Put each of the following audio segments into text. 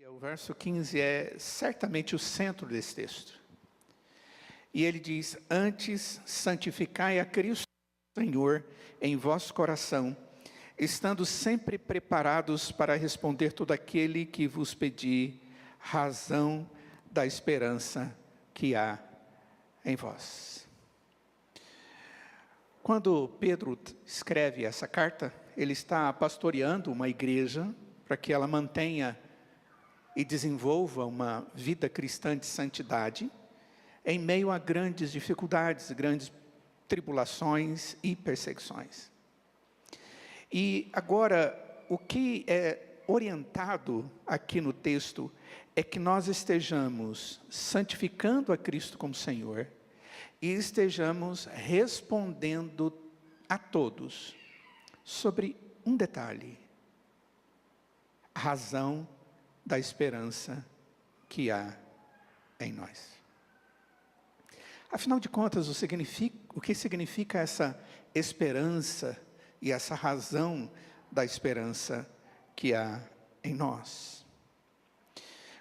O verso 15 é certamente o centro desse texto. E ele diz: antes santificai a Cristo Senhor em vosso coração, estando sempre preparados para responder todo aquele que vos pedir razão da esperança que há em vós. Quando Pedro escreve essa carta, ele está pastoreando uma igreja para que ela mantenha e desenvolva uma vida cristã de santidade, em meio a grandes dificuldades, grandes tribulações e perseguições. E agora, o que é orientado aqui no texto é que nós estejamos santificando a Cristo como Senhor e estejamos respondendo a todos sobre um detalhe: a razão da esperança que há em nós. Afinal de contas, o que significa essa esperança e essa razão da esperança que há em nós?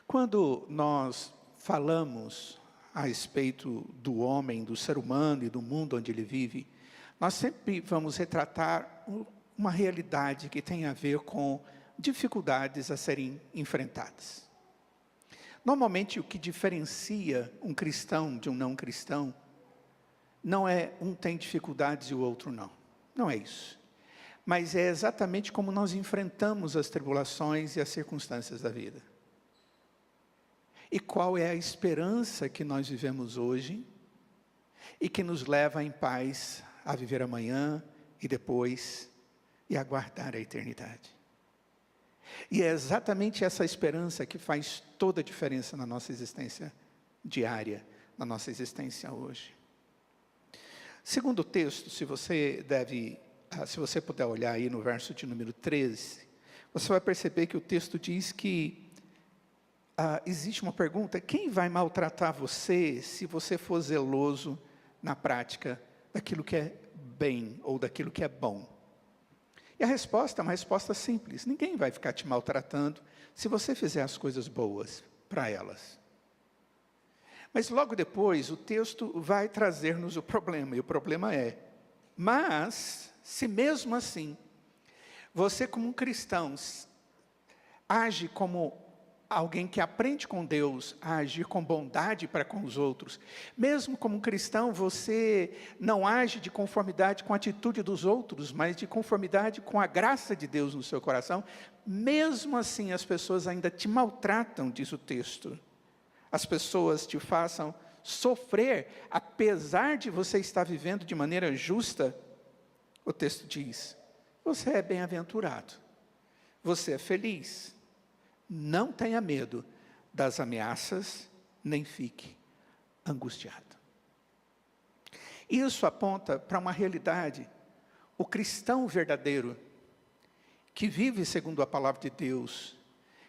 Quando nós falamos a respeito do homem, do ser humano e do mundo onde ele vive, nós sempre vamos retratar uma realidade que tem a ver com dificuldades a serem enfrentadas. Normalmente, o que diferencia um cristão de um não cristão não é um tem dificuldades e o outro não. Não é isso. Mas é exatamente como nós enfrentamos as tribulações e as circunstâncias da vida. E qual é a esperança que nós vivemos hoje e que nos leva em paz a viver amanhã e depois e aguardar a eternidade. E é exatamente essa esperança que faz toda a diferença na nossa existência diária, na nossa existência hoje. Segundo o texto, se você puder olhar aí no verso de número 13, você vai perceber que o texto diz que existe uma pergunta: quem vai maltratar você se você for zeloso na prática daquilo que é bem ou daquilo que é bom? E a resposta é uma resposta simples: ninguém vai ficar te maltratando se você fizer as coisas boas para elas. Mas logo depois o texto vai trazer-nos o problema, e o problema é: mas se mesmo assim você, como um cristão, age como alguém que aprende com Deus a agir com bondade para com os outros, mesmo como um cristão você não age de conformidade com a atitude dos outros, mas de conformidade com a graça de Deus no seu coração, mesmo assim as pessoas ainda te maltratam, diz o texto. As pessoas te façam sofrer, apesar de você estar vivendo de maneira justa. O texto diz: você é bem-aventurado, você é feliz. Não tenha medo das ameaças, nem fique angustiado. Isso aponta para uma realidade. O cristão verdadeiro, que vive segundo a palavra de Deus,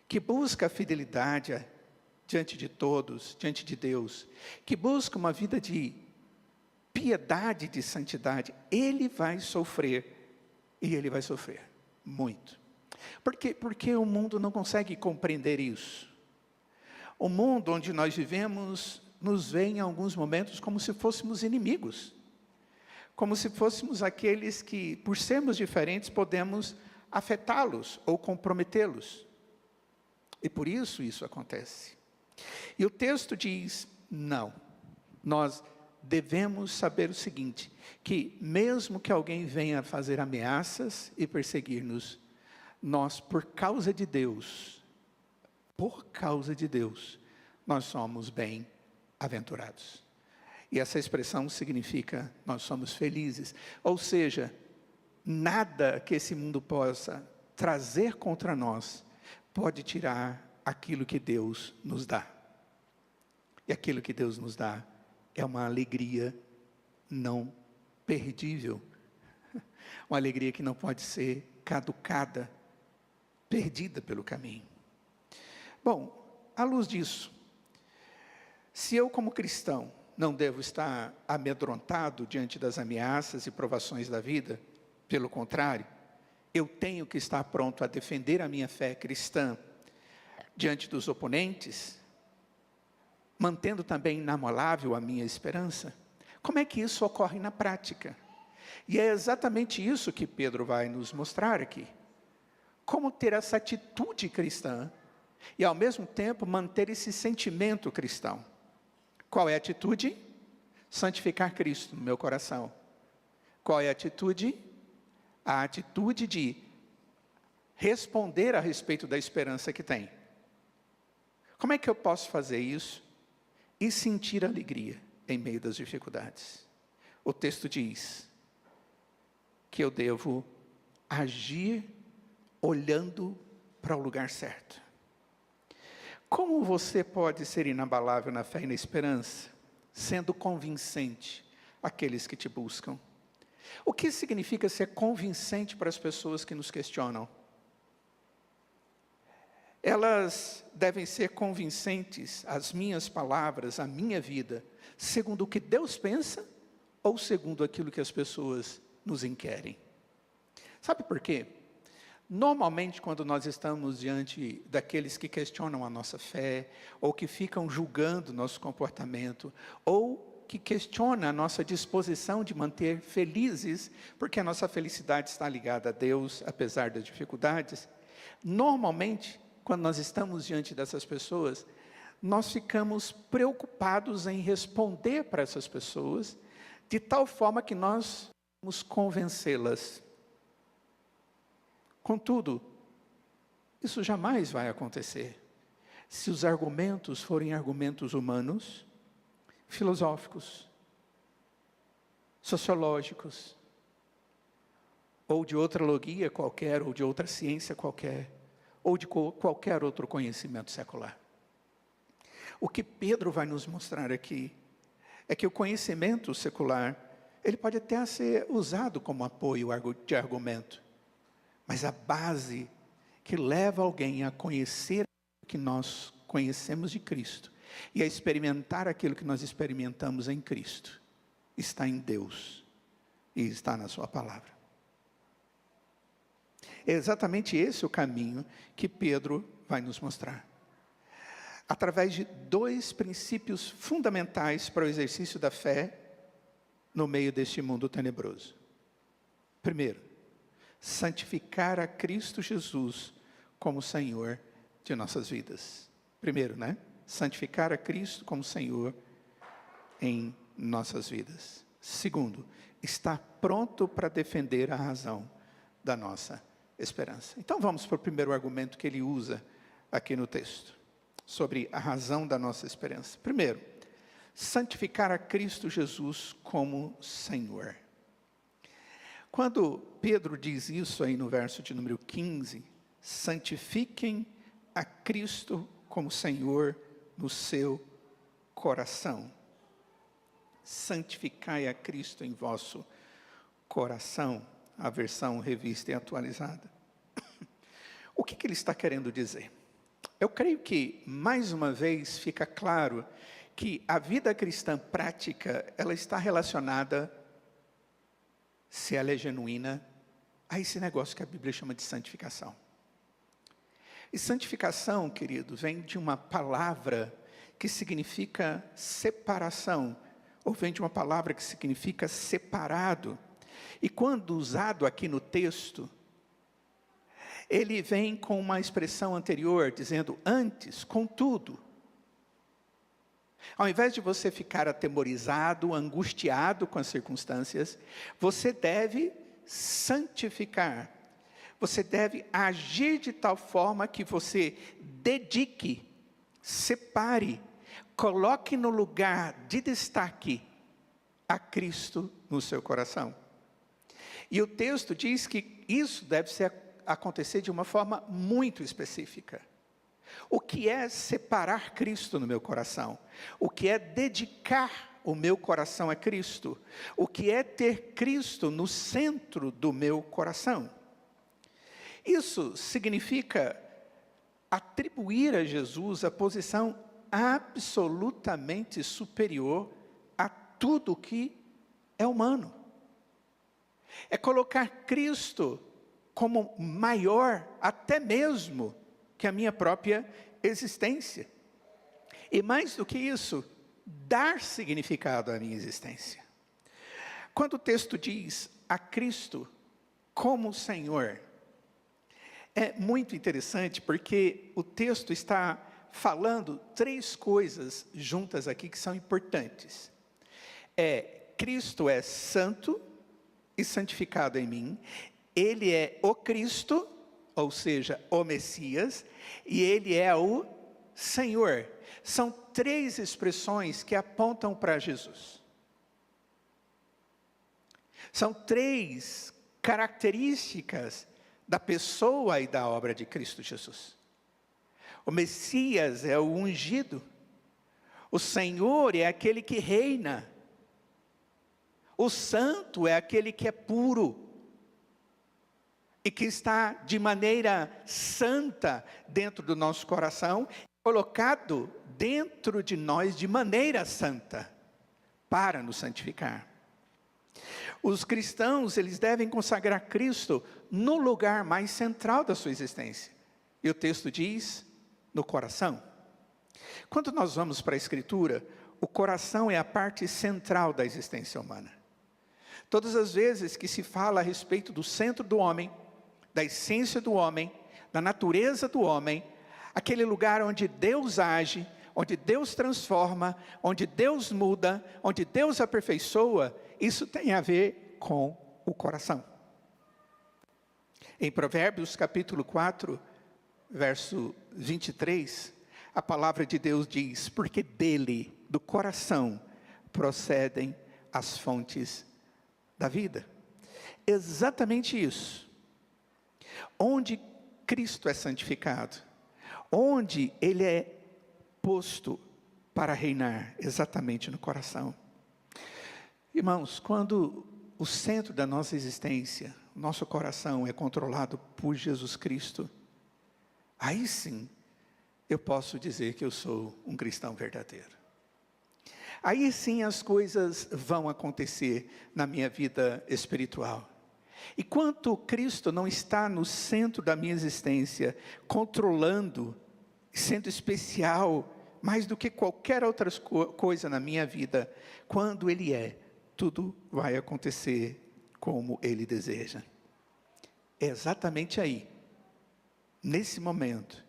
que busca a fidelidade diante de todos, diante de Deus, que busca uma vida de piedade, de santidade, ele vai sofrer, e ele vai sofrer muito. Por quê? Porque o mundo não consegue compreender isso. O mundo onde nós vivemos nos vê em alguns momentos como se fôssemos inimigos. Como se fôssemos aqueles que, por sermos diferentes, podemos afetá-los ou comprometê-los. E por isso acontece. E o texto diz: não, nós devemos saber o seguinte, que mesmo que alguém venha fazer ameaças e perseguir-nos, nós, por causa de Deus, nós somos bem-aventurados. E essa expressão significa, nós somos felizes. Ou seja, nada que esse mundo possa trazer contra nós, pode tirar aquilo que Deus nos dá. E aquilo que Deus nos dá, é uma alegria não perdível. Uma alegria que não pode ser caducada, perdida pelo caminho. Bom, à luz disso, se eu como cristão não devo estar amedrontado diante das ameaças e provações da vida, pelo contrário, eu tenho que estar pronto a defender a minha fé cristã diante dos oponentes, mantendo também inamolável a minha esperança? Como é que isso ocorre na prática? E é exatamente isso que Pedro vai nos mostrar aqui. Como ter essa atitude cristã e, ao mesmo tempo, manter esse sentimento cristão. Qual é a atitude? Santificar Cristo no meu coração. Qual é a atitude? A atitude de responder a respeito da esperança que tem. Como é que eu posso fazer isso e sentir alegria em meio das dificuldades? O texto diz que eu devo agir olhando para o lugar certo. Como você pode ser inabalável na fé e na esperança, sendo convincente àqueles que te buscam? O que significa ser convincente para as pessoas que nos questionam? Elas devem ser convincentes, as minhas palavras, a minha vida, segundo o que Deus pensa ou segundo aquilo que as pessoas nos inquirem. Sabe por quê? Normalmente, quando nós estamos diante daqueles que questionam a nossa fé, ou que ficam julgando nosso comportamento, ou que questionam a nossa disposição de manter felizes, porque a nossa felicidade está ligada a Deus, apesar das dificuldades, normalmente, quando nós estamos diante dessas pessoas, nós ficamos preocupados em responder para essas pessoas, de tal forma que nós vamos convencê-las. Contudo, isso jamais vai acontecer se os argumentos forem argumentos humanos, filosóficos, sociológicos, ou de outra logia qualquer, ou de outra ciência qualquer, ou de qualquer outro conhecimento secular. O que Pedro vai nos mostrar aqui é que o conhecimento secular, ele pode até ser usado como apoio de argumento, mas a base que leva alguém a conhecer o que nós conhecemos de Cristo e a experimentar aquilo que nós experimentamos em Cristo, está em Deus e está na sua palavra. É exatamente esse o caminho que Pedro vai nos mostrar. Através de dois princípios fundamentais para o exercício da fé no meio deste mundo tenebroso. Primeiro, santificar a Cristo Jesus como Senhor de nossas vidas. Primeiro, né? Santificar a Cristo como Senhor em nossas vidas. Segundo, estar pronto para defender a razão da nossa esperança. Então vamos para o primeiro argumento que ele usa aqui no texto, sobre a razão da nossa esperança. Primeiro, santificar a Cristo Jesus como Senhor. Quando Pedro diz isso aí no verso de número 15, santifiquem a Cristo como Senhor no seu coração. Santificai a Cristo em vosso coração, a versão revista e atualizada. O que ele está querendo dizer? Eu creio que, mais uma vez, fica claro que a vida cristã prática, ela está relacionada, se ela é genuína, a esse negócio que a Bíblia chama de santificação. E santificação, querido, vem de uma palavra que significa separação, ou vem de uma palavra que significa separado. E quando usado aqui no texto, ele vem com uma expressão anterior, dizendo antes, contudo. Ao invés de você ficar atemorizado, angustiado com as circunstâncias, você deve santificar. Você deve agir de tal forma que você dedique, separe, coloque no lugar de destaque a Cristo no seu coração. E o texto diz que isso deve acontecer de uma forma muito específica. O que é separar Cristo no meu coração? O que é dedicar o meu coração a Cristo? O que é ter Cristo no centro do meu coração? Isso significa atribuir a Jesus a posição absolutamente superior a tudo que é humano. É colocar Cristo como maior até mesmo que a minha própria existência. E mais do que isso, dar significado à minha existência. Quando o texto diz a Cristo como Senhor, é muito interessante porque o texto está falando três coisas juntas aqui que são importantes. Cristo é santo e santificado em mim, Ele é o Cristo, ou seja, o Messias, e Ele é o Senhor. São três expressões que apontam para Jesus. São três características da pessoa e da obra de Cristo Jesus. O Messias é o ungido. O Senhor é aquele que reina. O santo é aquele que é puro e que está de maneira santa dentro do nosso coração, colocado dentro de nós de maneira santa, para nos santificar. Os cristãos, eles devem consagrar Cristo no lugar mais central da sua existência. E o texto diz, no coração. Quando nós vamos para a Escritura, o coração é a parte central da existência humana. Todas as vezes que se fala a respeito do centro do homem, da essência do homem, da natureza do homem, aquele lugar onde Deus age, onde Deus transforma, onde Deus muda, onde Deus aperfeiçoa, isso tem a ver com o coração. Em Provérbios capítulo 4, verso 23, a palavra de Deus diz, porque dele, do coração, procedem as fontes da vida. Exatamente isso. Onde Cristo é santificado, onde Ele é posto para reinar, exatamente no coração. Irmãos, quando o centro da nossa existência, nosso coração é controlado por Jesus Cristo, aí sim, eu posso dizer que eu sou um cristão verdadeiro. Aí sim as coisas vão acontecer na minha vida espiritual. E quanto Cristo não está no centro da minha existência, controlando, sendo especial, mais do que qualquer outra coisa na minha vida, quando Ele é, tudo vai acontecer como Ele deseja. É exatamente aí, nesse momento,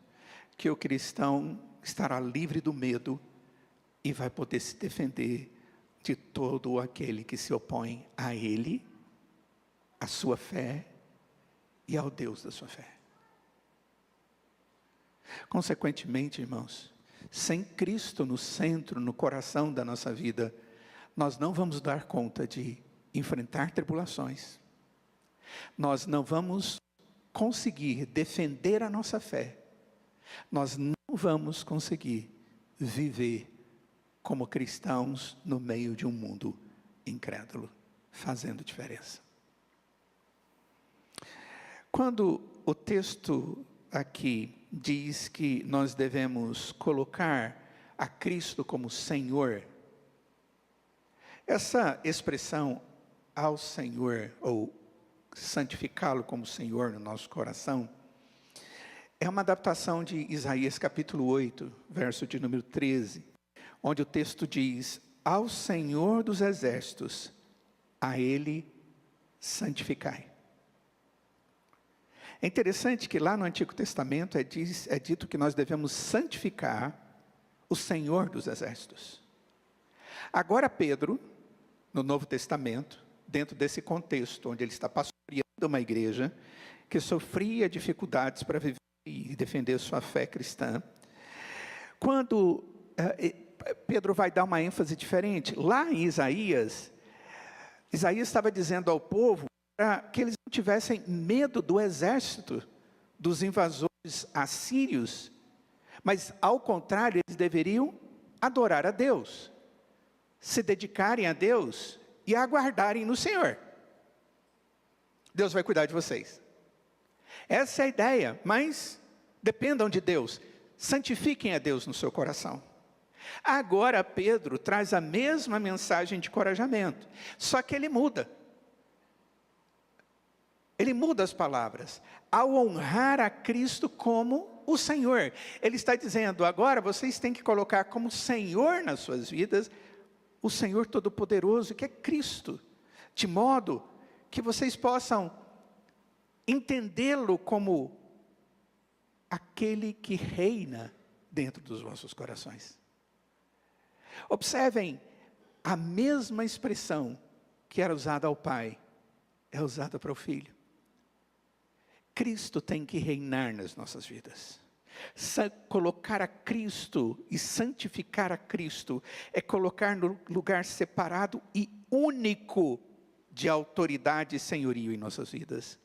que o cristão estará livre do medo e vai poder se defender de todo aquele que se opõe a Ele, a sua fé e ao Deus da sua fé. Consequentemente, irmãos, sem Cristo no centro, no coração da nossa vida, nós não vamos dar conta de enfrentar tribulações. Nós não vamos conseguir defender a nossa fé. Nós não vamos conseguir viver como cristãos no meio de um mundo incrédulo, fazendo diferença. Quando o texto aqui diz que nós devemos colocar a Cristo como Senhor, essa expressão ao Senhor, ou santificá-lo como Senhor no nosso coração, é uma adaptação de Isaías capítulo 8, verso de número 13, onde o texto diz, ao Senhor dos exércitos, a Ele santificai. É interessante que lá no Antigo Testamento é dito que nós devemos santificar o Senhor dos exércitos. Agora Pedro, no Novo Testamento, dentro desse contexto, onde ele está pastoreando uma igreja, que sofria dificuldades para viver e defender sua fé cristã, quando Pedro vai dar uma ênfase diferente, lá em Isaías estava dizendo ao povo, para que eles não tivessem medo do exército, dos invasores assírios, mas ao contrário, eles deveriam adorar a Deus, se dedicarem a Deus e aguardarem no Senhor. Deus vai cuidar de vocês. Essa é a ideia, mas dependam de Deus, santifiquem a Deus no seu coração. Agora Pedro traz a mesma mensagem de encorajamento, só que ele muda. Ele muda as palavras. Ao honrar a Cristo como o Senhor. Ele está dizendo, agora vocês têm que colocar como Senhor nas suas vidas, o Senhor Todo-Poderoso, que é Cristo, de modo que vocês possam entendê-lo como aquele que reina dentro dos vossos corações. Observem, a mesma expressão que era usada ao Pai, é usada para o Filho. Cristo tem que reinar nas nossas vidas. Colocar a Cristo e santificar a Cristo é colocar no lugar separado e único de autoridade e senhorio em nossas vidas.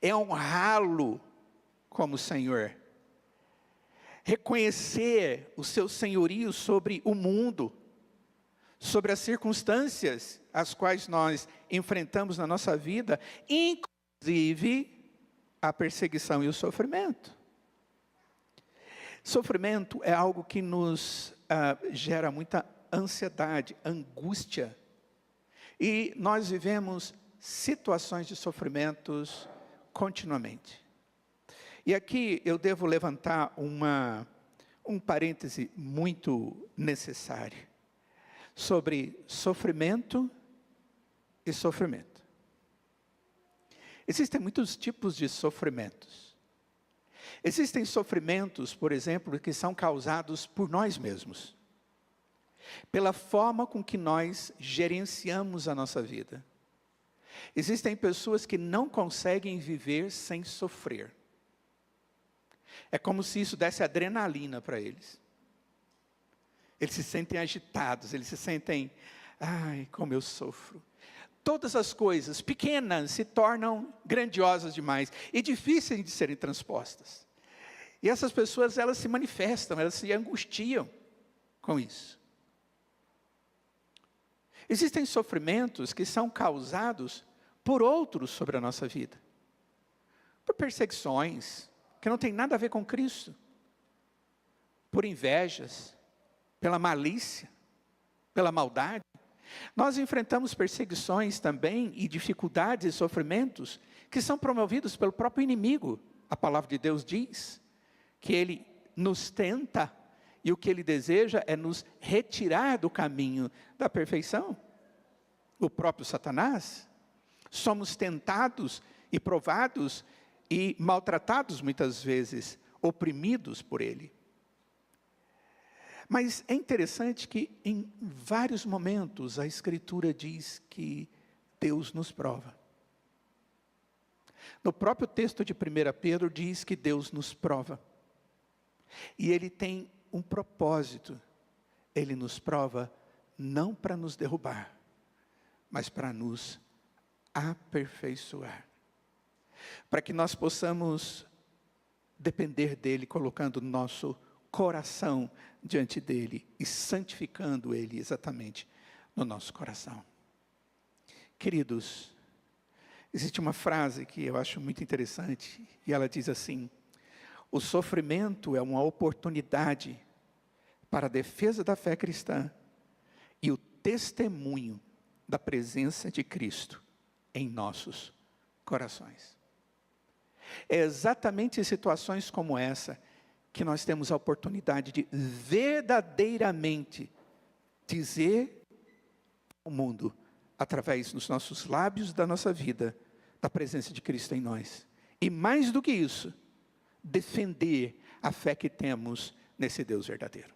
É honrá-lo como Senhor. Reconhecer o seu senhorio sobre o mundo, sobre as circunstâncias as quais nós enfrentamos na nossa vida, inclusive a perseguição e o sofrimento. Sofrimento é algo que nos gera muita ansiedade, angústia. E nós vivemos situações de sofrimentos continuamente. E aqui eu devo levantar um parêntese muito necessário sobre sofrimento e sofrimento. Existem muitos tipos de sofrimentos. Existem sofrimentos, por exemplo, que são causados por nós mesmos, pela forma com que nós gerenciamos a nossa vida. Existem pessoas que não conseguem viver sem sofrer. É como se isso desse adrenalina para eles. Eles se sentem agitados, eles se sentem, ai, como eu sofro. Todas as coisas pequenas se tornam grandiosas demais e difíceis de serem transpostas. E essas pessoas, elas se manifestam, elas se angustiam com isso. Existem sofrimentos que são causados por outros sobre a nossa vida. Por perseguições, que não tem nada a ver com Cristo. Por invejas, pela malícia, pela maldade. Nós enfrentamos perseguições também e dificuldades e sofrimentos que são promovidos pelo próprio inimigo. A palavra de Deus diz que ele nos tenta e o que ele deseja é nos retirar do caminho da perfeição. O próprio Satanás. Somos tentados e provados e maltratados muitas vezes, oprimidos por ele. Mas é interessante que em vários momentos a Escritura diz que Deus nos prova. No próprio texto de 1 Pedro diz que Deus nos prova. E Ele tem um propósito. Ele nos prova não para nos derrubar, mas para nos aperfeiçoar. Para que nós possamos depender dEle, colocando nosso coração diante dEle e santificando Ele exatamente no nosso coração. Queridos, existe uma frase que eu acho muito interessante e ela diz assim: o sofrimento é uma oportunidade para a defesa da fé cristã e o testemunho da presença de Cristo em nossos corações. É exatamente em situações como essa que nós temos a oportunidade de verdadeiramente dizer ao mundo, através dos nossos lábios da nossa vida, da presença de Cristo em nós. E mais do que isso, defender a fé que temos nesse Deus verdadeiro.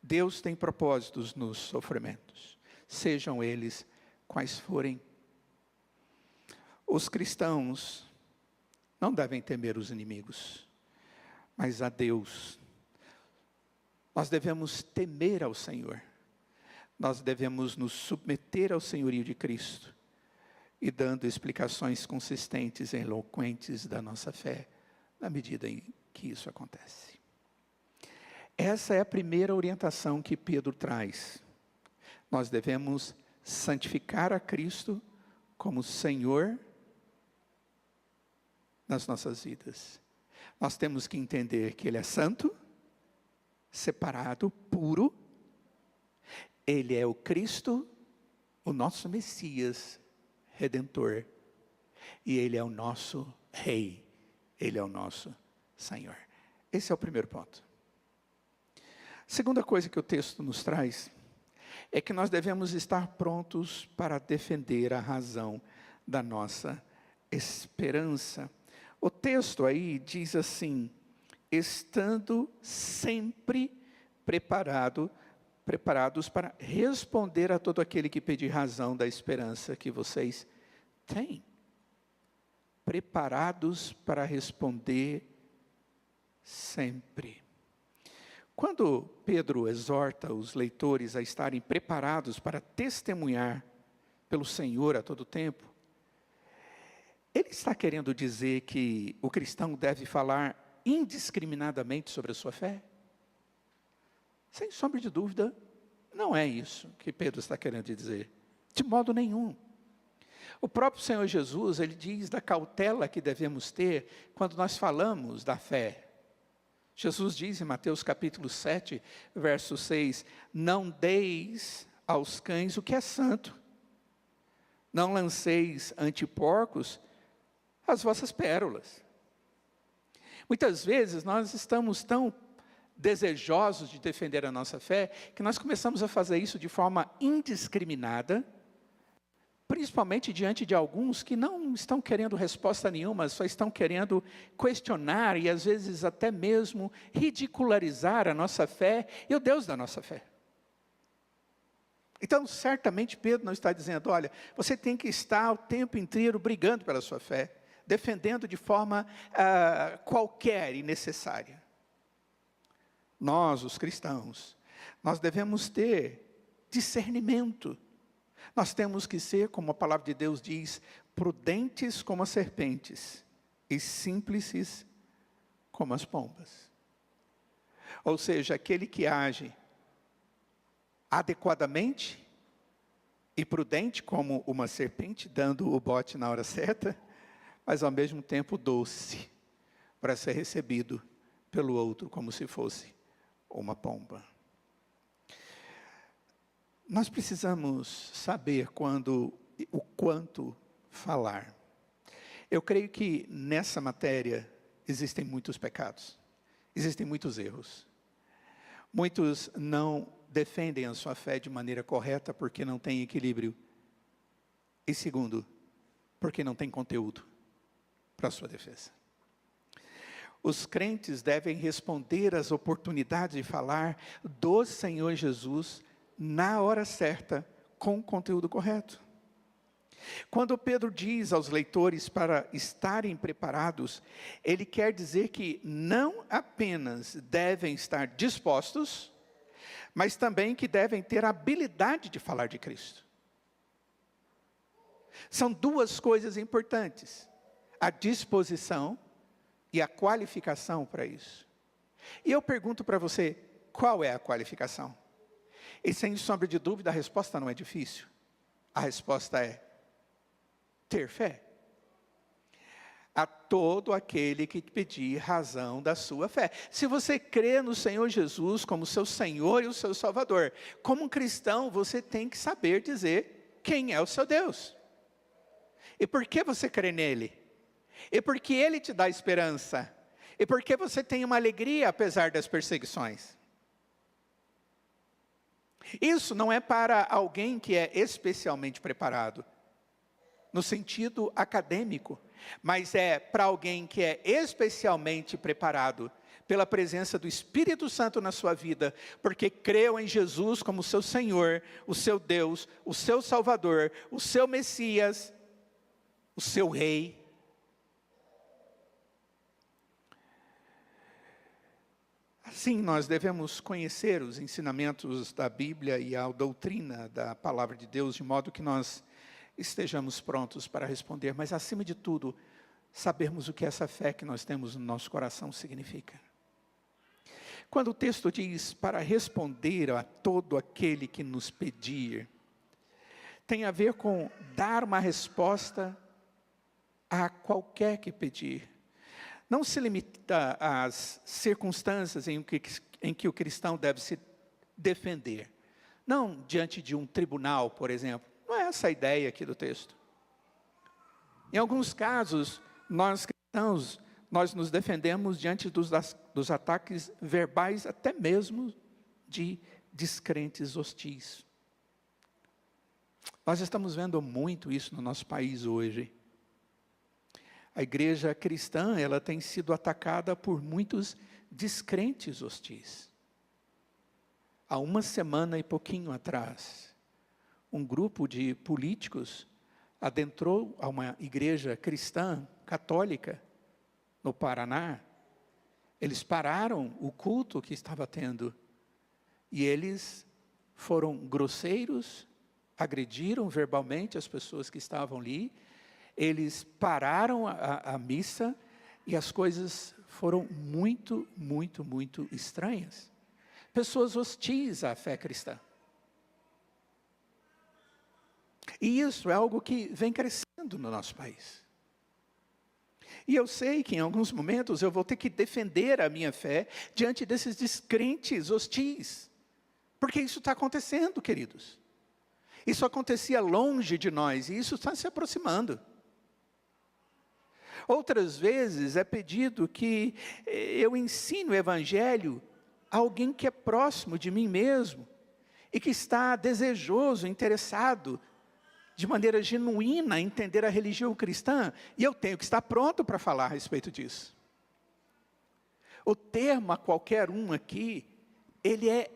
Deus tem propósitos nos sofrimentos, sejam eles quais forem. Os cristãos não devem temer os inimigos, mas a Deus. Nós devemos temer ao Senhor. Nós devemos nos submeter ao senhorio de Cristo e dando explicações consistentes e eloquentes da nossa fé, na medida em que isso acontece. Essa é a primeira orientação que Pedro traz. Nós devemos santificar a Cristo como Senhor nas nossas vidas. Nós temos que entender que Ele é santo, separado, puro. Ele é o Cristo, o nosso Messias, Redentor. E Ele é o nosso Rei Ele é o nosso Senhor. Esse é o primeiro ponto. Segunda coisa que o texto nos traz é que nós devemos estar prontos para defender a razão da nossa esperança. O texto aí diz assim: estando sempre preparados para responder a todo aquele que pedir razão da esperança que vocês têm. Preparados para responder sempre. Quando Pedro exorta os leitores a estarem preparados para testemunhar pelo Senhor a todo tempo, ele está querendo dizer que o cristão deve falar indiscriminadamente sobre a sua fé? Sem sombra de dúvida, não é isso que Pedro está querendo dizer. De modo nenhum. O próprio Senhor Jesus, ele diz da cautela que devemos ter quando nós falamos da fé. Jesus diz em Mateus capítulo 7, verso 6, não deis aos cães o que é santo, não lanceis ante porcos as vossas pérolas. Muitas vezes nós estamos tão desejosos de defender a nossa fé, que nós começamos a fazer isso de forma indiscriminada, principalmente diante de alguns que não estão querendo resposta nenhuma, só estão querendo questionar e às vezes até mesmo ridicularizar a nossa fé e o Deus da nossa fé. Então, certamente Pedro não está dizendo, olha, você tem que estar o tempo inteiro brigando pela sua fé, defendendo de forma qualquer e necessária. Nós, os cristãos, nós devemos ter discernimento. Nós temos que ser, como a palavra de Deus diz, prudentes como as serpentes e simples como as pombas. Ou seja, aquele que age adequadamente e prudente como uma serpente, dando o bote na hora certa, mas ao mesmo tempo doce, para ser recebido pelo outro como se fosse uma pomba. Nós precisamos saber o quanto falar. Eu creio que nessa matéria existem muitos pecados, existem muitos erros. Muitos não defendem a sua fé de maneira correta porque não tem equilíbrio. E segundo, porque não tem conteúdo para a sua defesa. Os crentes devem responder às oportunidades de falar do Senhor Jesus na hora certa, com o conteúdo correto. Quando Pedro diz aos leitores para estarem preparados, ele quer dizer que não apenas devem estar dispostos, mas também que devem ter a habilidade de falar de Cristo. São duas coisas importantes: a disposição e a qualificação para isso. E eu pergunto para você, qual é a qualificação? E sem sombra de dúvida, a resposta não é difícil. A resposta é ter fé. A todo aquele que pedir razão da sua fé. Se você crê no Senhor Jesus como seu Senhor e o seu Salvador, como um cristão, você tem que saber dizer quem é o seu Deus. E por que você crê nele? E porque ele te dá esperança. E porque você tem uma alegria apesar das perseguições. Isso não é para alguém que é especialmente preparado, no sentido acadêmico, mas é para alguém que é especialmente preparado pela presença do Espírito Santo na sua vida, porque creu em Jesus como seu Senhor, o seu Deus, o seu Salvador, o seu Messias, o seu Rei. Assim, nós devemos conhecer os ensinamentos da Bíblia e a doutrina da Palavra de Deus, de modo que nós estejamos prontos para responder, mas acima de tudo, sabermos o que essa fé que nós temos no nosso coração significa. Quando o texto diz, para responder a todo aquele que nos pedir, tem a ver com dar uma resposta a qualquer que pedir. Não se limita às circunstâncias em que o cristão deve se defender. Não diante de um tribunal, por exemplo. Não é essa a ideia aqui do texto. Em alguns casos, nós cristãos, nós nos defendemos diante dos ataques verbais, até mesmo de descrentes hostis. Nós estamos vendo muito isso no nosso país hoje. A igreja cristã, ela tem sido atacada por muitos descrentes hostis. Há uma semana e pouquinho atrás, um grupo de políticos adentrou a uma igreja cristã, católica, no Paraná. Eles pararam o culto que estava tendo e eles foram grosseiros, agrediram verbalmente as pessoas que estavam ali. Eles pararam a missa e as coisas foram muito, muito, muito estranhas. Pessoas hostis à fé cristã. E isso é algo que vem crescendo no nosso país. E eu sei que em alguns momentos eu vou ter que defender a minha fé diante desses descrentes hostis. Porque isso está acontecendo, queridos. Isso acontecia longe de nós e isso está se aproximando. Outras vezes é pedido que eu ensine o Evangelho a alguém que é próximo de mim mesmo e que está desejoso, interessado, de maneira genuína, a entender a religião cristã, e eu tenho que estar pronto para falar a respeito disso. O termo a qualquer um aqui, ele é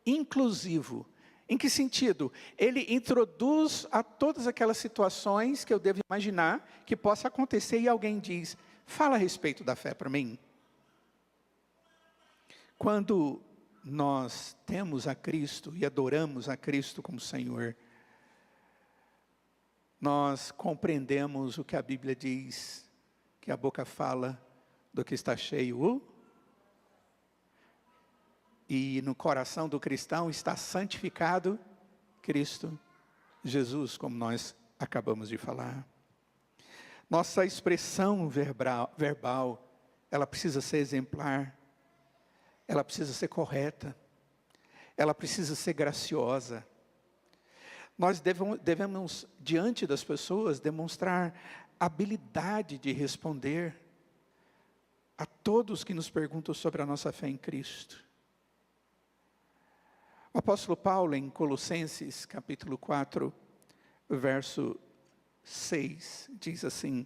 inclusivo. Em que sentido? Ele introduz a todas aquelas situações que eu devo imaginar que possa acontecer e alguém diz, fala a respeito da fé para mim. Quando nós temos a Cristo e adoramos a Cristo como Senhor, nós compreendemos o que a Bíblia diz, que a boca fala do que está cheio, e no coração do cristão está santificado Cristo Jesus, como nós acabamos de falar. Nossa expressão verbal, ela precisa ser exemplar, ela precisa ser correta, ela precisa ser graciosa. Nós devemos, diante das pessoas, demonstrar habilidade de responder a todos que nos perguntam sobre a nossa fé em Cristo. O apóstolo Paulo, em Colossenses, capítulo 4, verso 6, diz assim,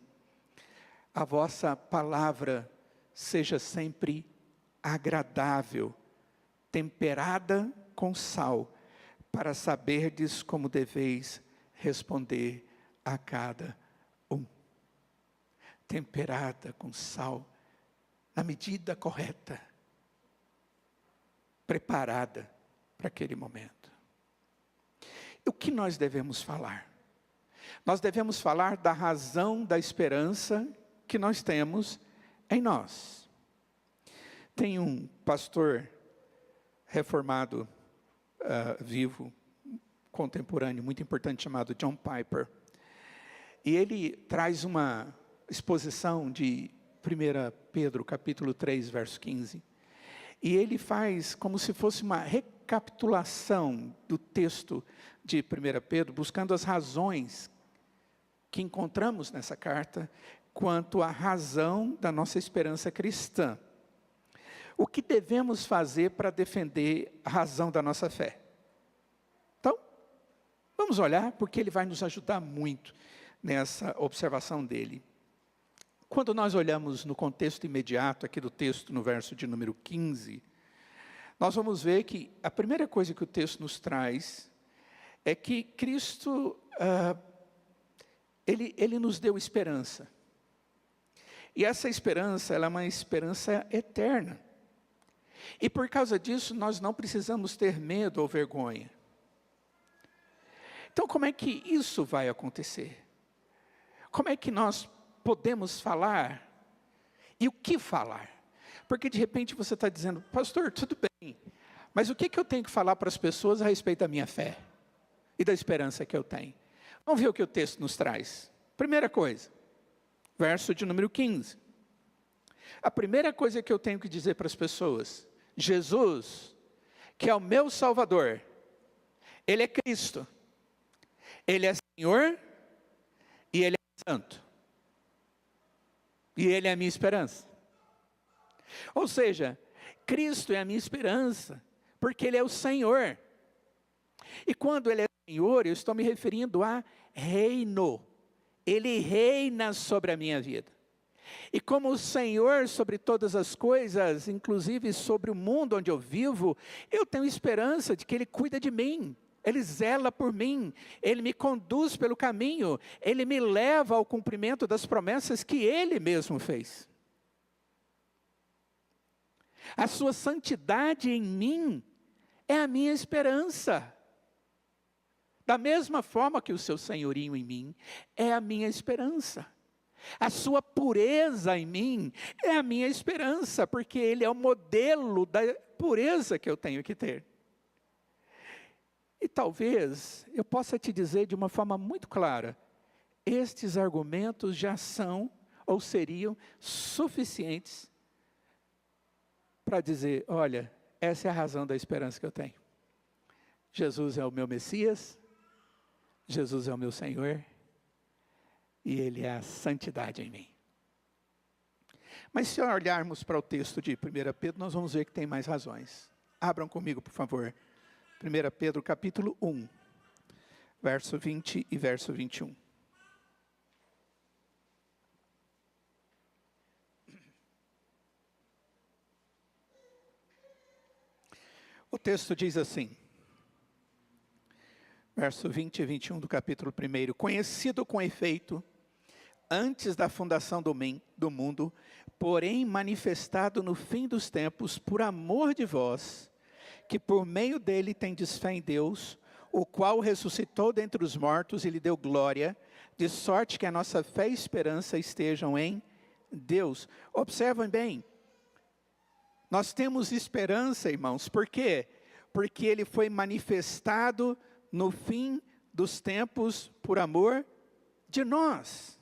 a vossa palavra seja sempre agradável, temperada com sal, para saberdes como deveis responder a cada um. Temperada com sal, na medida correta, preparada para aquele momento. E o que nós devemos falar? Nós devemos falar da razão da esperança que nós temos em nós. Tem um pastor reformado, vivo, contemporâneo, muito importante, chamado John Piper. E ele traz uma exposição de 1 Pedro, capítulo 3, verso 15. E ele faz como se fosse uma recapitulação do texto de 1 Pedro, buscando as razões que encontramos nessa carta, quanto à razão da nossa esperança cristã. O que devemos fazer para defender a razão da nossa fé? Então, vamos olhar, porque ele vai nos ajudar muito nessa observação dele. Quando nós olhamos no contexto imediato aqui do texto, no verso de número 15, nós vamos ver que a primeira coisa que o texto nos traz é que Cristo, Ele nos deu esperança. E essa esperança, ela é uma esperança eterna. E por causa disso, nós não precisamos ter medo ou vergonha. Então, como é que isso vai acontecer? Como é que nós podemos falar? E o que falar? Porque de repente você está dizendo, pastor, tudo bem, mas o que eu tenho que falar para as pessoas a respeito da minha fé? E da esperança que eu tenho? Vamos ver o que o texto nos traz. Primeira coisa, verso de número 15. A primeira coisa que eu tenho que dizer para as pessoas, Jesus, que é o meu Salvador, Ele é Cristo, Ele é Senhor e Ele é Santo. E Ele é a minha esperança. Ou seja, Cristo é a minha esperança, porque Ele é o Senhor. E quando Ele é Senhor, eu estou me referindo a reino. Ele reina sobre a minha vida. E como o Senhor sobre todas as coisas, inclusive sobre o mundo onde eu vivo, eu tenho esperança de que Ele cuida de mim. Ele zela por mim, Ele me conduz pelo caminho, Ele me leva ao cumprimento das promessas que Ele mesmo fez. A sua santidade em mim é a minha esperança. Da mesma forma que o seu senhorio em mim é a minha esperança. A sua pureza em mim é a minha esperança, porque Ele é o modelo da pureza que eu tenho que ter. E talvez eu possa te dizer de uma forma muito clara, estes argumentos já são ou seriam suficientes para dizer, olha, essa é a razão da esperança que eu tenho. Jesus é o meu Messias, Jesus é o meu Senhor, e Ele é a santidade em mim. Mas se olharmos para o texto de 1 Pedro, nós vamos ver que tem mais razões. Abram comigo, por favor. 1 Pedro capítulo 1, verso 20 e verso 21. O texto diz assim, verso 20 e 21 do capítulo 1. Conhecido com efeito, antes da fundação do mundo, porém manifestado no fim dos tempos, por amor de vós, que por meio dele tendes fé em Deus, o qual ressuscitou dentre os mortos e lhe deu glória, de sorte que a nossa fé e esperança estejam em Deus. Observem bem, nós temos esperança, irmãos, por quê? Porque Ele foi manifestado no fim dos tempos por amor de nós.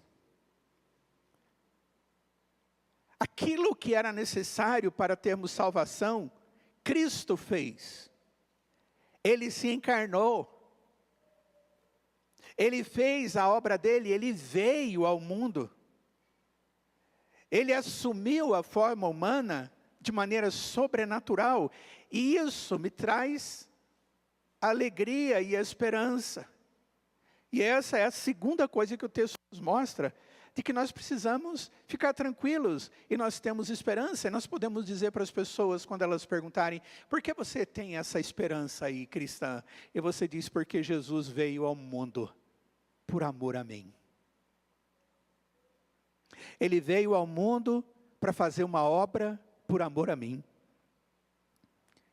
Aquilo que era necessário para termos salvação, Cristo fez. Ele se encarnou. Ele fez a obra dele, Ele veio ao mundo. Ele assumiu a forma humana de maneira sobrenatural. E isso me traz alegria e esperança. E essa é a segunda coisa que o texto nos mostra, de que nós precisamos ficar tranquilos, e nós temos esperança, e nós podemos dizer para as pessoas, quando elas perguntarem, por que você tem essa esperança aí, cristã? E você diz, porque Jesus veio ao mundo, por amor a mim. Ele veio ao mundo para fazer uma obra por amor a mim.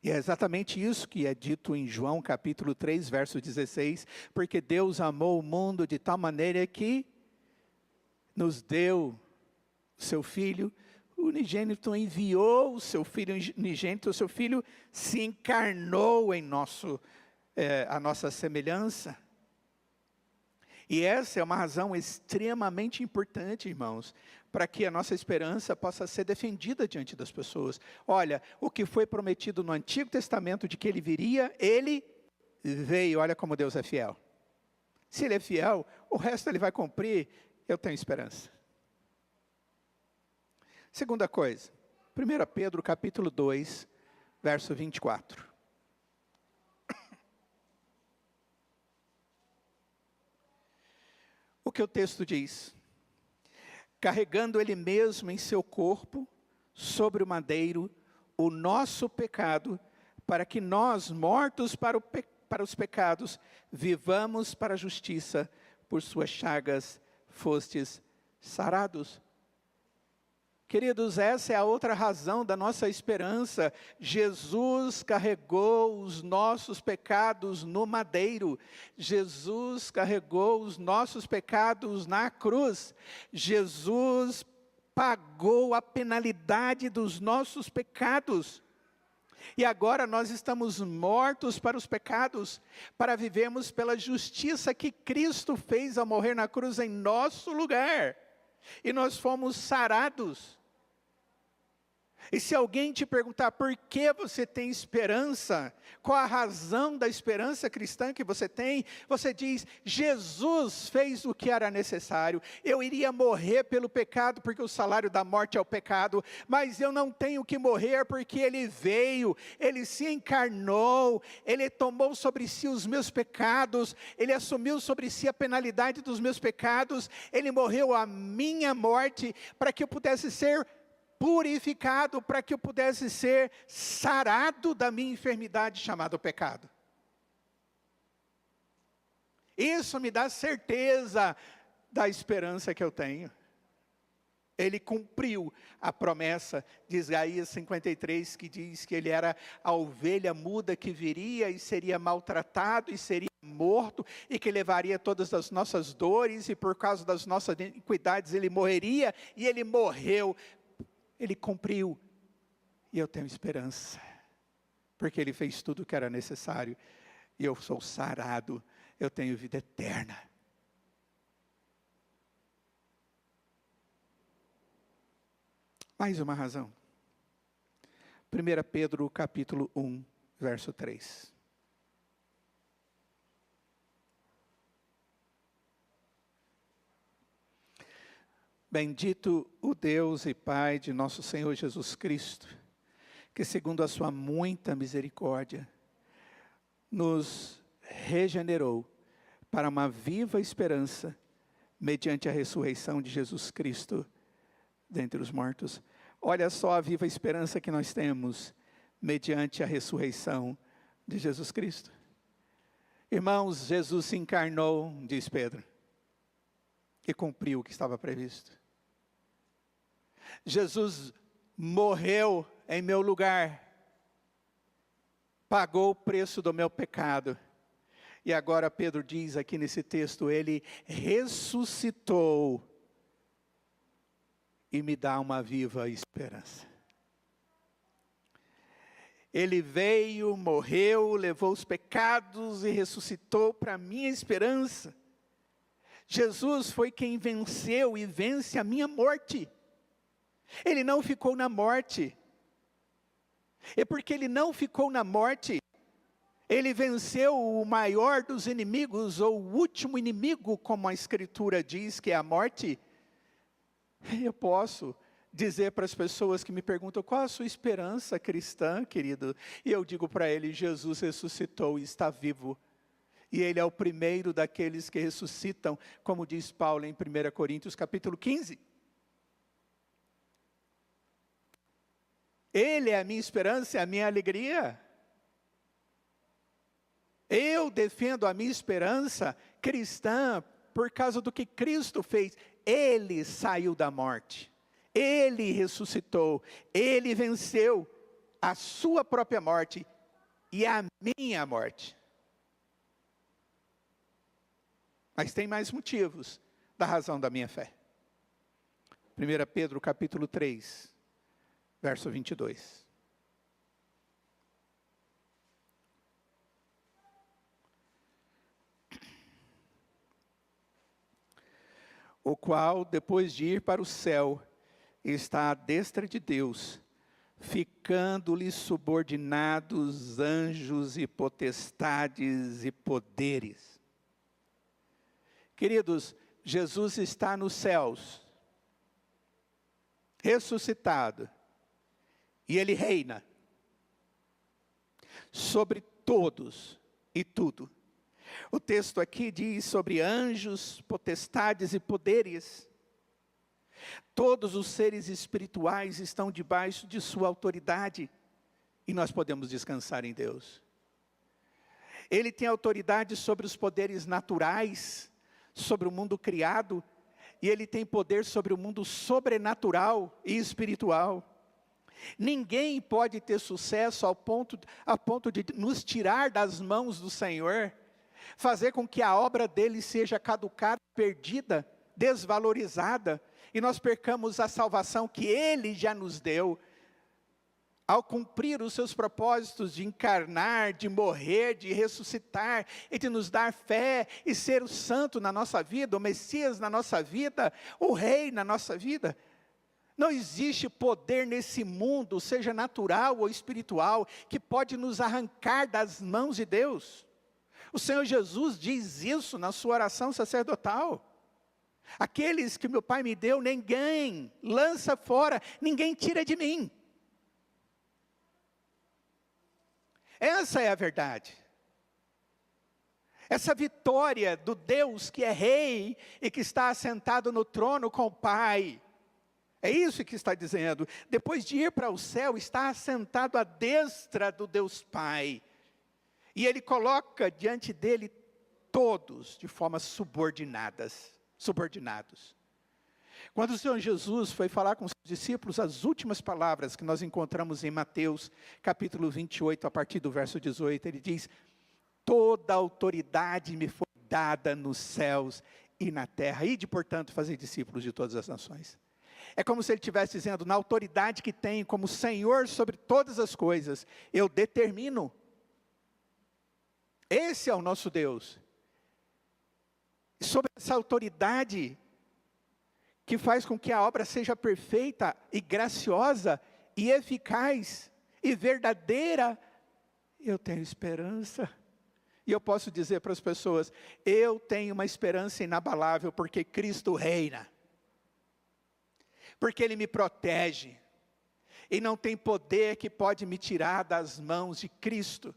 E é exatamente isso que é dito em João capítulo 3, verso 16, porque Deus amou o mundo de tal maneira que nos deu o seu Filho unigênito, enviou o seu Filho unigênito, o seu Filho se encarnou em a nossa semelhança. E essa é uma razão extremamente importante, irmãos, para que a nossa esperança possa ser defendida diante das pessoas. Olha, o que foi prometido no Antigo Testamento de que Ele viria, Ele veio. Olha como Deus é fiel. Se Ele é fiel, o resto Ele vai cumprir. Eu tenho esperança. Segunda coisa, 1 Pedro capítulo 2, verso 24. O que o texto diz? Carregando Ele mesmo em seu corpo, sobre o madeiro, o nosso pecado, para que nós, mortos para os pecados, vivamos para a justiça, por suas chagas fostes sarados. Queridos, essa é a outra razão da nossa esperança. Jesus carregou os nossos pecados no madeiro. Jesus carregou os nossos pecados na cruz. Jesus pagou a penalidade dos nossos pecados. E agora nós estamos mortos para os pecados, para vivermos pela justiça que Cristo fez ao morrer na cruz em nosso lugar. E nós fomos sarados. E se alguém te perguntar por que você tem esperança, qual a razão da esperança cristã que você tem, você diz: Jesus fez o que era necessário. Eu iria morrer pelo pecado, porque o salário da morte é o pecado, mas eu não tenho que morrer porque Ele veio, Ele se encarnou, Ele tomou sobre si os meus pecados, Ele assumiu sobre si a penalidade dos meus pecados, Ele morreu a minha morte, para que eu pudesse ser purificado, para que eu pudesse ser sarado da minha enfermidade chamada pecado. Isso me dá certeza da esperança que eu tenho. Ele cumpriu a promessa de Isaías 53, que diz que ele era a ovelha muda que viria e seria maltratado e seria morto, e que levaria todas as nossas dores, e por causa das nossas iniquidades ele morreria, e ele morreu. Ele cumpriu, e eu tenho esperança, porque Ele fez tudo o que era necessário, e eu sou sarado, eu tenho vida eterna. Mais uma razão. 1 Pedro capítulo 1, verso 3. Bendito o Deus e Pai de nosso Senhor Jesus Cristo, que segundo a sua muita misericórdia, nos regenerou para uma viva esperança, mediante a ressurreição de Jesus Cristo dentre os mortos. Olha só a viva esperança que nós temos, mediante a ressurreição de Jesus Cristo. Irmãos, Jesus se encarnou, diz Pedro, e cumpriu o que estava previsto. Jesus morreu em meu lugar, pagou o preço do meu pecado, e agora Pedro diz aqui nesse texto, Ele ressuscitou, e me dá uma viva esperança. Ele veio, morreu, levou os pecados e ressuscitou para a minha esperança. Jesus foi quem venceu e vence a minha morte. Ele não ficou na morte. E porque Ele não ficou na morte, Ele venceu o maior dos inimigos, ou o último inimigo, como a Escritura diz, que é a morte. Eu posso dizer para as pessoas que me perguntam, qual a sua esperança cristã, querido? E eu digo para eles, Jesus ressuscitou e está vivo. E Ele é o primeiro daqueles que ressuscitam, como diz Paulo em 1 Coríntios capítulo 15. Ele é a minha esperança, é a minha alegria. Eu defendo a minha esperança cristã por causa do que Cristo fez. Ele saiu da morte, Ele ressuscitou, Ele venceu a sua própria morte e a minha morte. Mas tem mais motivos da razão da minha fé. 1 Pedro capítulo 3, verso 22. O qual, depois de ir para o céu, está à destra de Deus, ficando-lhe subordinados anjos e potestades e poderes. Queridos, Jesus está nos céus, ressuscitado, e Ele reina sobre todos e tudo. O texto aqui diz sobre anjos, potestades e poderes. Todos os seres espirituais estão debaixo de sua autoridade, e nós podemos descansar em Deus. Ele tem autoridade sobre os poderes naturais, sobre o mundo criado, e Ele tem poder sobre o mundo sobrenatural e espiritual. Ninguém pode ter sucesso ao ponto de nos tirar das mãos do Senhor, fazer com que a obra dele seja caducada, perdida, desvalorizada, e nós percamos a salvação que Ele já nos deu, ao cumprir os seus propósitos de encarnar, de morrer, de ressuscitar, e de nos dar fé, e ser o santo na nossa vida, o Messias na nossa vida, o Rei na nossa vida. Não existe poder nesse mundo, seja natural ou espiritual, que pode nos arrancar das mãos de Deus. O Senhor Jesus diz isso na sua oração sacerdotal. Aqueles que meu Pai me deu, ninguém lança fora, ninguém tira de mim. Essa é a verdade. Essa vitória do Deus que é rei e que está assentado no trono com o Pai. É isso que está dizendo. Depois de ir para o céu, está assentado à destra do Deus Pai. E Ele coloca diante dele todos de forma subordinados. Quando o Senhor Jesus foi falar com os discípulos, as últimas palavras que nós encontramos em Mateus, capítulo 28, a partir do verso 18, ele diz: toda autoridade me foi dada nos céus e na terra. Ide, portanto, fazer discípulos de todas as nações. É como se ele estivesse dizendo, na autoridade que tenho como Senhor sobre todas as coisas, eu determino. Esse é o nosso Deus. E sobre essa autoridade, que faz com que a obra seja perfeita e graciosa e eficaz e verdadeira, eu tenho esperança. E eu posso dizer para as pessoas, eu tenho uma esperança inabalável, porque Cristo reina. Porque Ele me protege. E não tem poder que pode me tirar das mãos de Cristo.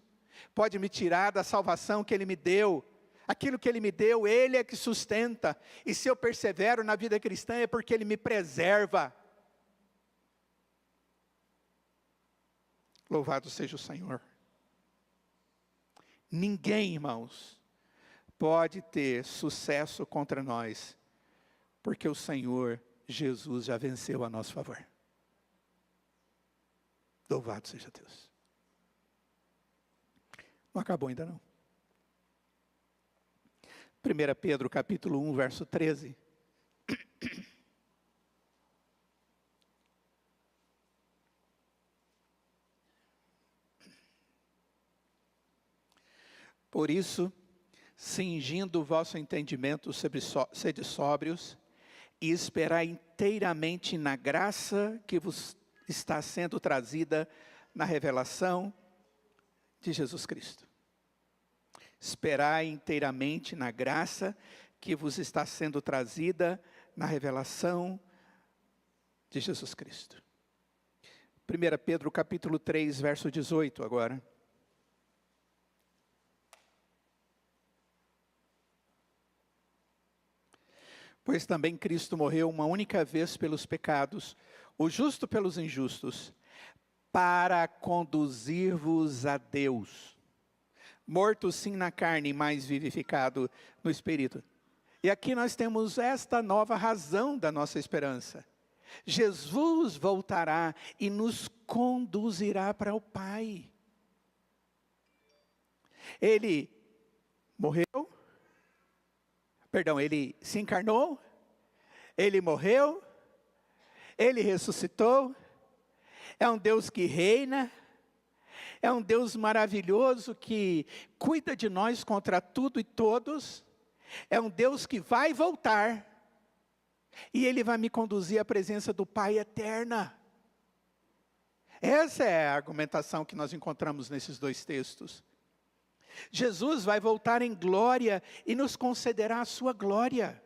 Pode me tirar da salvação que Ele me deu. Aquilo que Ele me deu, Ele é que sustenta. E se eu persevero na vida cristã, é porque Ele me preserva. Louvado seja o Senhor. Ninguém, irmãos, pode ter sucesso contra nós, porque o Senhor Jesus já venceu a nosso favor. Louvado seja Deus. Não acabou ainda não. 1 Pedro capítulo 1, verso 13. Por isso, cingindo o vosso entendimento, sede sóbrios, e esperai inteiramente na graça que vos está sendo trazida na revelação de Jesus Cristo. Esperai inteiramente na graça que vos está sendo trazida na revelação de Jesus Cristo. 1 Pedro capítulo 3, verso 18 agora. Pois também Cristo morreu uma única vez pelos pecados, o justo pelos injustos, para conduzir-vos a Deus. Morto sim na carne, mas vivificado no Espírito. E aqui nós temos esta nova razão da nossa esperança. Jesus voltará e nos conduzirá para o Pai. Ele morreu. Ele se encarnou, Ele morreu, Ele ressuscitou, é um Deus que reina, é um Deus maravilhoso que cuida de nós contra tudo e todos, é um Deus que vai voltar, e Ele vai me conduzir à presença do Pai eterna. Essa é a argumentação que nós encontramos nesses dois textos. Jesus vai voltar em glória e nos concederá a sua glória.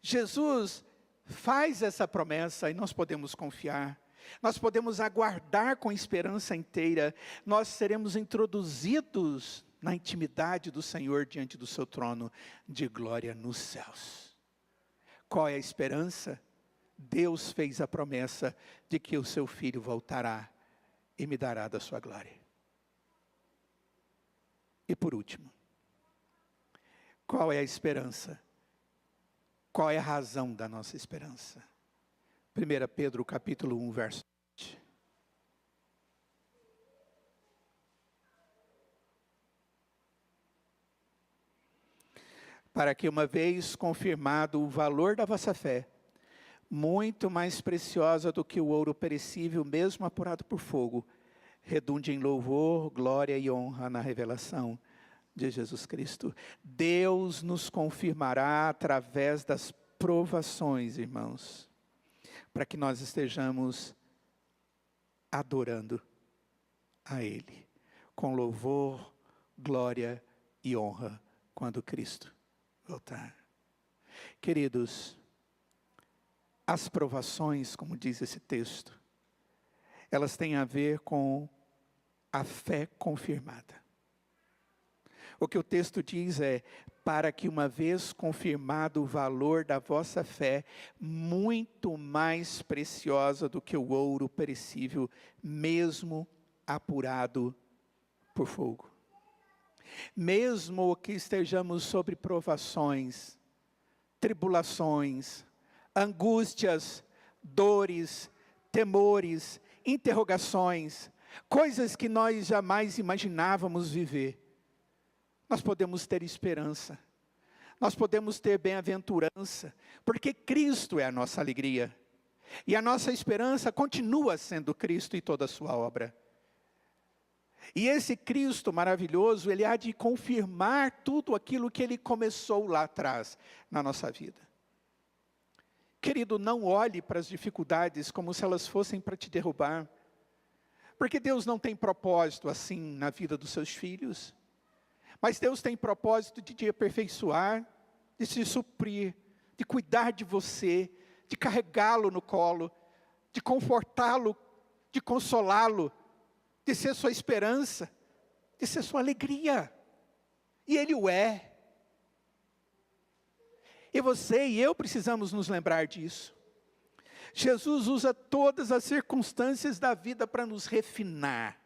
Jesus faz essa promessa e nós podemos confiar. Nós podemos aguardar com esperança inteira. Nós seremos introduzidos na intimidade do Senhor diante do seu trono de glória nos céus. Qual é a esperança? Deus fez a promessa de que o seu Filho voltará e me dará da sua glória. E por último, qual é a esperança? Qual é a razão da nossa esperança? 1 Pedro capítulo 1, verso 7. Para que uma vez confirmado o valor da vossa fé, muito mais preciosa do que o ouro perecível, mesmo apurado por fogo, redunde em louvor, glória e honra na revelação de Jesus Cristo. Deus nos confirmará através das provações, irmãos. para que nós estejamos adorando a Ele, com louvor, glória e honra, quando Cristo voltar. Queridos, as provações, como diz esse texto, elas têm a ver com a fé confirmada. O que o texto diz é, para que uma vez confirmado o valor da vossa fé, muito mais preciosa do que o ouro perecível, mesmo apurado por fogo. Mesmo que estejamos sobre provações, tribulações, angústias, dores, temores, interrogações, coisas que nós jamais imaginávamos viver, nós podemos ter esperança, nós podemos ter bem-aventurança, porque Cristo é a nossa alegria, e a nossa esperança continua sendo Cristo e toda a sua obra. E esse Cristo maravilhoso, Ele há de confirmar tudo aquilo que Ele começou lá atrás, na nossa vida. Querido, não olhe para as dificuldades como se elas fossem para te derrubar, porque Deus não tem propósito assim na vida dos seus filhos. Mas Deus tem propósito de te aperfeiçoar, de se suprir, de cuidar de você, de carregá-lo no colo, de confortá-lo, de consolá-lo, de ser sua esperança, de ser sua alegria. E Ele o é. E você e eu precisamos nos lembrar disso. Jesus usa todas as circunstâncias da vida para nos refinar,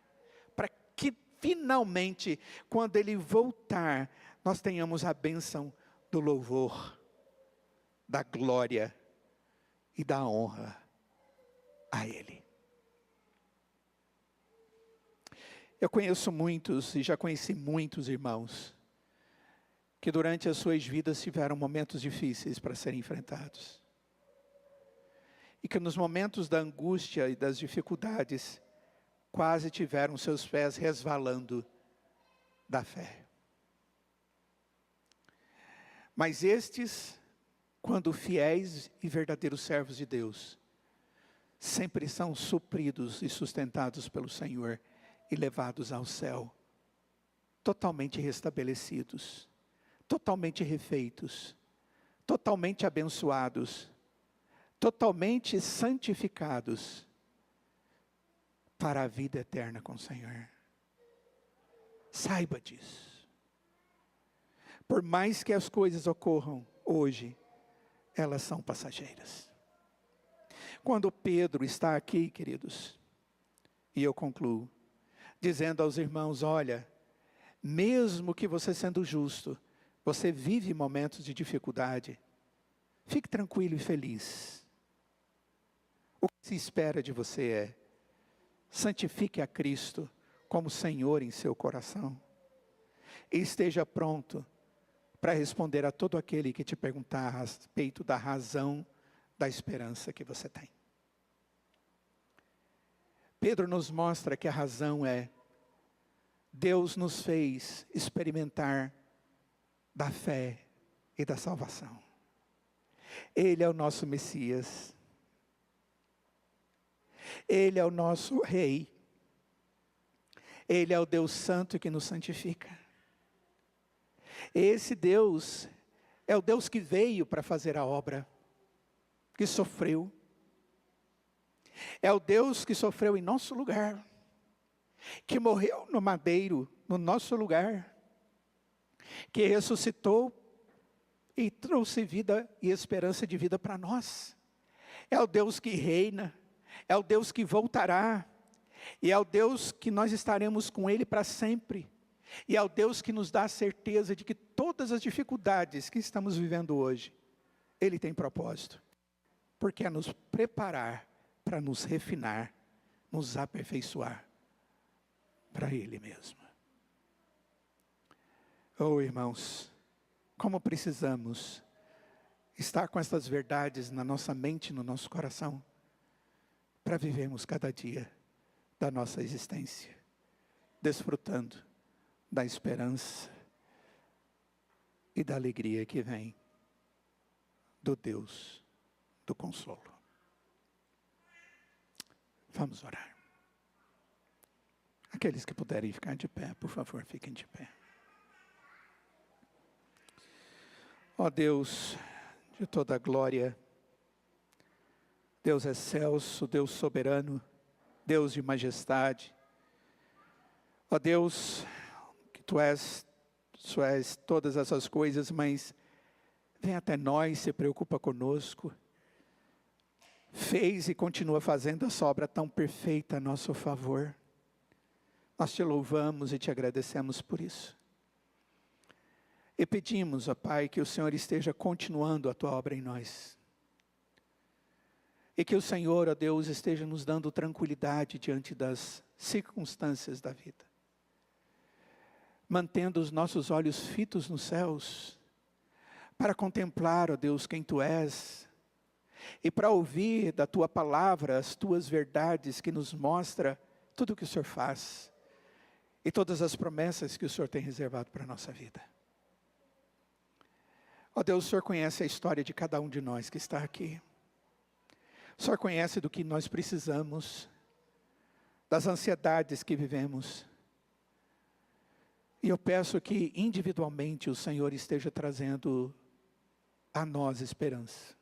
para que finalmente, quando Ele voltar, nós tenhamos a bênção do louvor, da glória e da honra a Ele. Eu conheço muitos, e já conheci muitos irmãos, que durante as suas vidas tiveram momentos difíceis para serem enfrentados. E que nos momentos da angústia e das dificuldades, quase tiveram seus pés resvalando da fé. Mas estes, quando fiéis e verdadeiros servos de Deus, sempre são supridos e sustentados pelo Senhor e levados ao céu, totalmente restabelecidos, totalmente refeitos, totalmente abençoados, totalmente santificados para a vida eterna com o Senhor. Saiba disso. Por mais que as coisas ocorram hoje, elas são passageiras. Quando Pedro está aqui, queridos, e eu concluo, dizendo aos irmãos, olha, mesmo que você sendo justo, você vive momentos de dificuldade, fique tranquilo e feliz. O que se espera de você é, santifique a Cristo como Senhor em seu coração, e esteja pronto para responder a todo aquele que te perguntar a respeito da razão da esperança que você tem. Pedro nos mostra que a razão é, Deus nos fez experimentar da fé e da salvação. Ele é o nosso Messias. Ele é o nosso Rei. Ele é o Deus Santo que nos santifica. Esse Deus é o Deus que veio para fazer a obra, que sofreu. É o Deus que sofreu em nosso lugar, que morreu no madeiro, no nosso lugar, que ressuscitou e trouxe vida e esperança de vida para nós. É o Deus que reina, é o Deus que voltará, e é o Deus que nós estaremos com Ele para sempre. E é o Deus que nos dá a certeza de que todas as dificuldades que estamos vivendo hoje, Ele tem propósito, porque é nos preparar para nos refinar, nos aperfeiçoar para Ele mesmo. Oh, irmãos, como precisamos estar com essas verdades na nossa mente, no nosso coração, para vivermos cada dia da nossa existência, desfrutando da esperança e da alegria que vem do Deus do consolo. Vamos orar. Aqueles que puderem ficar de pé, por favor, fiquem de pé. Ó Deus de toda a glória, Deus excelso, Deus soberano, Deus de majestade. Ó Deus, que Tu és todas essas coisas, mas vem até nós, se preocupa conosco. Fez e continua fazendo essa obra tão perfeita a nosso favor. Nós Te louvamos e Te agradecemos por isso. E pedimos, ó Pai, que o Senhor esteja continuando a Tua obra em nós. E que o Senhor, ó Deus, esteja nos dando tranquilidade diante das circunstâncias da vida. Mantendo os nossos olhos fitos nos céus, para contemplar, ó Deus, quem Tu és, e para ouvir da Tua palavra as Tuas verdades que nos mostra tudo o que o Senhor faz, e todas as promessas que o Senhor tem reservado para a nossa vida. Ó Deus, o Senhor conhece a história de cada um de nós que está aqui. O Senhor conhece do que nós precisamos, das ansiedades que vivemos. E eu peço que individualmente o Senhor esteja trazendo a nós esperança.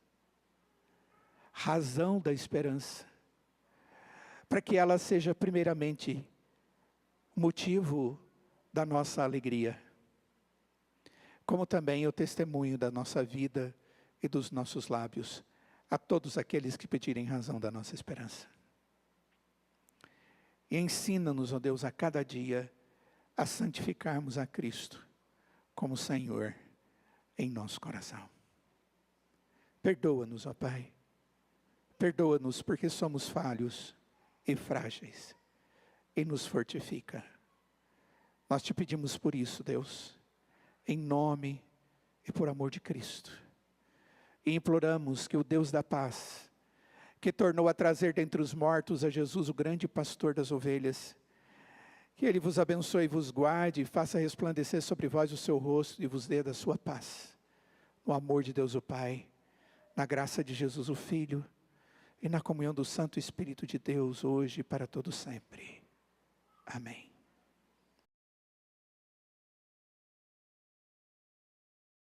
Razão da esperança. Para que ela seja primeiramente motivo da nossa alegria. Como também o testemunho da nossa vida e dos nossos lábios a todos aqueles que pedirem razão da nossa esperança. E ensina-nos, ó Deus, a cada dia a santificarmos a Cristo como Senhor em nosso coração. Perdoa-nos, ó Pai. Perdoa-nos porque somos falhos e frágeis. E nos fortifica. Nós Te pedimos por isso, Deus, em nome e por amor de Cristo. E imploramos que o Deus da paz, que tornou a trazer dentre os mortos a Jesus, o grande pastor das ovelhas, que Ele vos abençoe e vos guarde, e faça resplandecer sobre vós o seu rosto e vos dê da sua paz. No amor de Deus o Pai, na graça de Jesus o Filho, e na comunhão do Santo Espírito de Deus, hoje e para todo sempre. Amém.